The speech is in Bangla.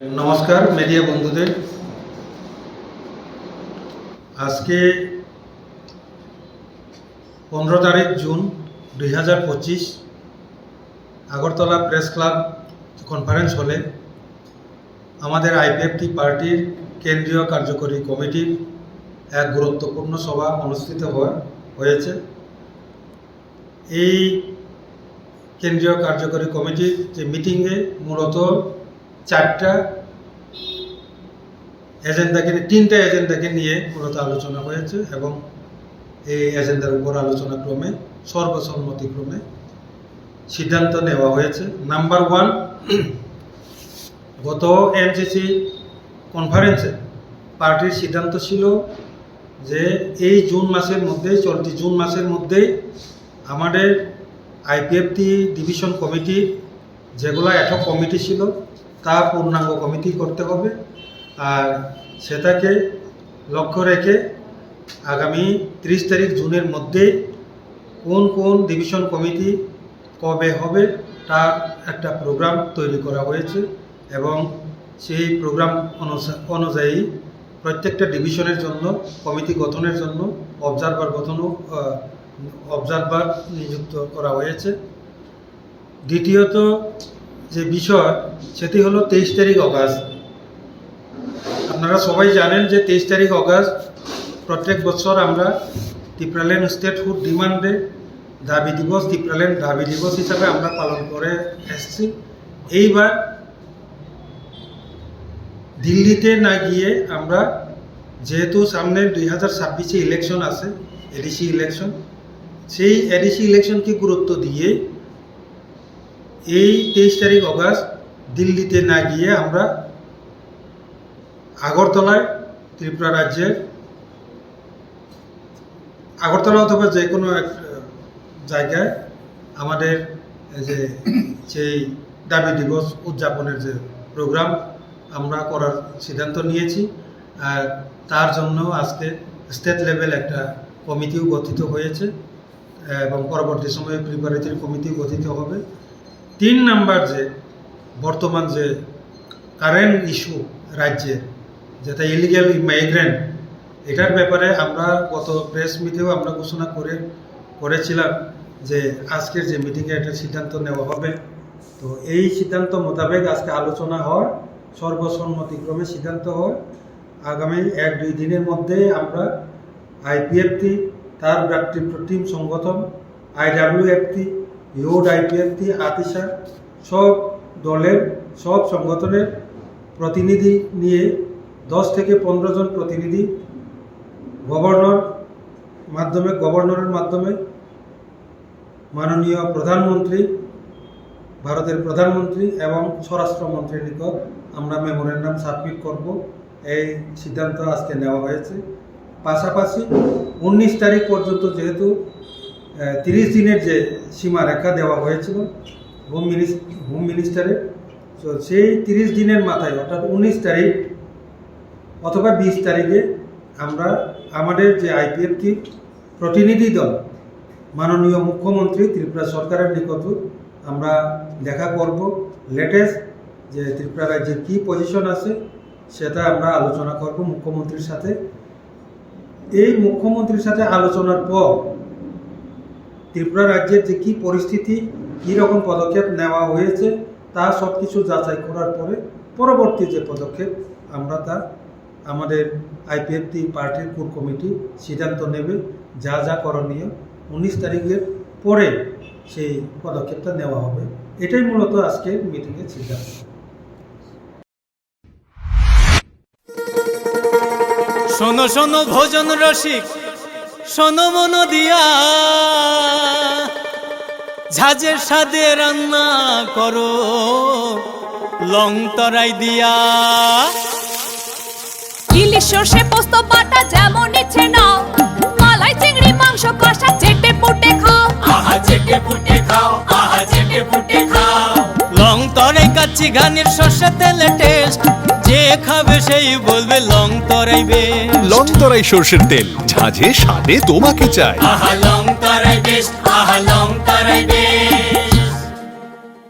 नमस्कार मीडिया बंधुদের आज के 15 तारीख जून 2025 আগরতলা প্রেস ক্লাব কনফারেন্স হলে আমাদের আইপিএফটি পার্টির কেন্দ্রীয় কার্যকরী কমিটির এক গুরুত্বপূর্ণ সভা অনুষ্ঠিত হয়েছে। এই কেন্দ্রীয় কার্যকরী কমিটির যে মিটিংয়ে মূলত চারটা তিনটা এজেন্ডাকে নিয়ে মূলত আলোচনা হয়েছে এবং এই এজেন্ডার উপর আলোচনা ক্রমে সর্বসম্মতিক্রমে সিদ্ধান্ত নেওয়া হয়েছে। নাম্বার 1, গত এমসিসি কনফারেন্সে পার্টির সিদ্ধান্ত ছিল যে এই চলতি জুন মাসের মধ্যেই আমাদের আইপিএফটি ডিভিশন কমিটি যেগুলো একক কমিটি ছিল তা পূর্ণাঙ্গ কমিটি করতে হবে, আর সেটাকে লক্ষ্য রেখে আগামী 30 তারিখ জুনের মধ্যে কোন কোন ডিভিশন কমিটি কবে হবে তার একটা প্রোগ্রাম তৈরি করা হয়েছে এবং সেই প্রোগ্রাম অনুযায়ী প্রত্যেকটা ডিভিশনের জন্য কমিটি গঠনের জন্য অবজারভার নিযুক্ত করা হয়েছে। দ্বিতীয়ত যে বিষয় সেটি হলো 23 তারিখ অগাস্ট। আপনারা সবাই জানেন যে 23 তারিখ অগাস্ট প্রত্যেক বছর আমরা ত্রিপুরাল্যান্ড স্টেটহুড ডিমান্ডে ত্রিপুরাল্যান্ড দাবি দিবস হিসাবে আমরা পালন করে এসেছি। এইবার দিল্লিতে না গিয়ে আমরা, যেহেতু সামনে 2026-এ ইলেকশন আছে, এডিসি ইলেকশন, সেই এডিসি ইলেকশনকে গুরুত্ব দিয়ে এই 23 তারিখ অগাস্ট দিল্লিতে না গিয়ে আমরা আগরতলায় ত্রিপুরা রাজ্যের আগরতলা অথবা যে কোনো এক জায়গায় আমাদের সেই দাবি দিবস উদযাপনের যে প্রোগ্রাম আমরা করার সিদ্ধান্ত নিয়েছি। আর তার জন্য আজকে স্টেট লেভেল একটা কমিটিও গঠিত হয়েছে এবং পরবর্তী সময়ে প্রিপারেটরি কমিটিও গঠিত হবে। 3 নাম্বার যে বর্তমান যে কারেন্ট ইস্যু রাজ্যে, যেটা ইলিগ্যাল মাইগ্রেন্ট, এটার ব্যাপারে আমরা গত প্রেস মিটেও আমরা ঘোষণা করেছিলাম যে আজকের যে মিটিংয়ে একটা সিদ্ধান্ত নেওয়া হবে। তো এই সিদ্ধান্ত মোতাবেক আজকে আলোচনা হয়, সর্বসম্মতিক্রমে সিদ্ধান্ত হয় আগামী 1-2 দিনের মধ্যে আমরা আইপিএফটি, তার ভ্রাতৃপ্রতিম সংগঠন আইডব্লিউএফটি, ইউড আইপিএফটি, আতিশা, সব দলের সব সংগঠনের প্রতিনিধি নিয়ে 10 থেকে 15 জন প্রতিনিধি গভর্নরের মাধ্যমে মাননীয় প্রধানমন্ত্রী, ভারতের প্রধানমন্ত্রী এবং স্বরাষ্ট্রমন্ত্রীর নিকট আমরা মেমোরেন্ডাম সাবমিট করব। এই সিদ্ধান্ত আজকে নেওয়া হয়েছে। পাশাপাশি 19 তারিখ পর্যন্ত, যেহেতু 30 দিনের যে সীমারেখা দেওয়া হয়েছিল হোম মিনিস্টারের, তো সেই 30 দিনের মাথায় অর্থাৎ 19 তারিখ অথবা 20 তারিখে আমরা আমাদের যে আইপিএফটি প্রতিনিধি দল মাননীয় মুখ্যমন্ত্রী ত্রিপুরা সরকারের নিকট আমরা দেখা করব। লেটেস্ট যে ত্রিপুরা রাজ্যের কী পজিশন আছে সেটা আমরা আলোচনা করব মুখ্যমন্ত্রীর সাথে। এই মুখ্যমন্ত্রীর সাথে আলোচনার পর ত্রিপুরা রাজ্যের যে কী পরিস্থিতি, কী রকম পদক্ষেপ নেওয়া হয়েছে তা সব কিছু যাচাই করার পরে পরবর্তী যে পদক্ষেপ আমরা তা আমাদের আইপিএফটি পার্টির কোর কমিটি সিদ্ধান্ত নেবে। যা যা করণীয় 19 তারিখের পরে সেই পদক্ষেপটা নেওয়া হবে। এটাই মূলত আজকের মিটিংয়ের সিদ্ধান্ত। শোনো শোনো ভোজন রসিক, শোনো মন দিয়া, ঝাঁঝের স্বাদে রান্না করো লং তরাই দিয়া। ইলিশ সর্ষে পোস্ত বাটা যেমন ইচ্ছে নাও, মালাই চিংড়ি মাংস কষা চেটে পুটে খাও, আহা চেটে পুটে খাও, আহা চেটে পুটে খাও। লং তরাই কাচ্চি ঘানির সর্ষে তেলে টেস্ট, যে খাবে সেই বলবে লং তরাই বেশ। লং তরাই সর্ষের তেল, ঝাঁঝে স্বাদে তোমাকে চাই। আহা লং তরাই বেশ, আহা লং তরাই বেশ।